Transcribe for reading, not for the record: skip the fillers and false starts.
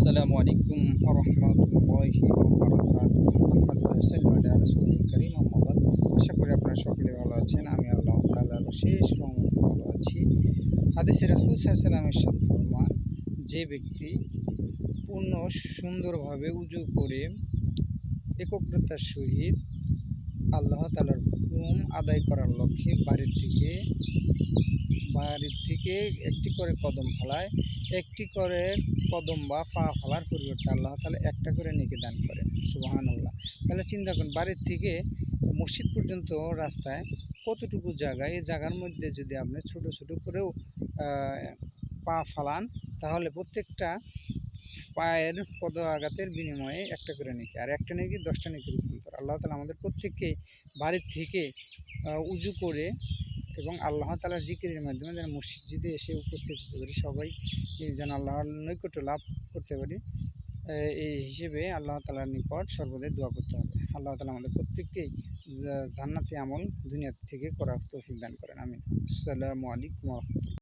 আসসালামু আলাইকুম রহমতুল্লাহি রাসূলিল কারীম আম্মা বাদ। আশা করি আপনারা সকলে ভালো আছেন। আমি আল্লাহ তাআলার অশেষ রহমতে ভালো আছি। হাদিসে রাসূল সাল্লাল্লাহু আলাইহি ওয়াসাল্লাম ইরশাদ ফরমান, যে ব্যক্তি পূর্ণ সুন্দরভাবে উযু করে একগ্রতার সহিত আল্লাহ তাআলার হুকুম আদায় করার লক্ষ্যে বাড়ির থেকে একটি করে কদম ফেলায়, একটি করে কদম বা পা ফেলার পরিবর্তে আল্লাহ তাআলা একটা করে নেকি দান করেন। সুবহানাল্লাহ। তাহলে চিন্তা করুন, বাড়ির থেকে মসজিদ পর্যন্ত রাস্তায় কতটুকু জায়গা, এই জায়গার মধ্যে যদি আপনি ছোট ছোট করেও পা ফালান, তাহলে প্রত্যেকটা পায়ের পদ আঘাতের বিনিময়ে একটা করে নেকি, আর একটা নেকি 10টা নেকির রূপান্তর। আল্লাহ তাআলা আমাদের প্রত্যেককে বাড়ির থেকে উজু করে এবং আল্লাহ তাআলার জিকিরের মাধ্যমে যেন মসজিদে এসে উপস্থিত হতে পারি, সবাই যেন আল্লাহর নৈকট্য লাভ করতে পারি। এই হিসেবে আল্লাহ তাআলার নিকট সর্বদাই দোয়া করতে হবে। আল্লাহ তাআলা আমাদের প্রত্যেককেই জান্নাতি আমল দুনিয়া থেকে করার তৌফিক দান করেন। আমিন। আসসালামু আলাইকুম ওয়া রাহমাতুল্লাহ।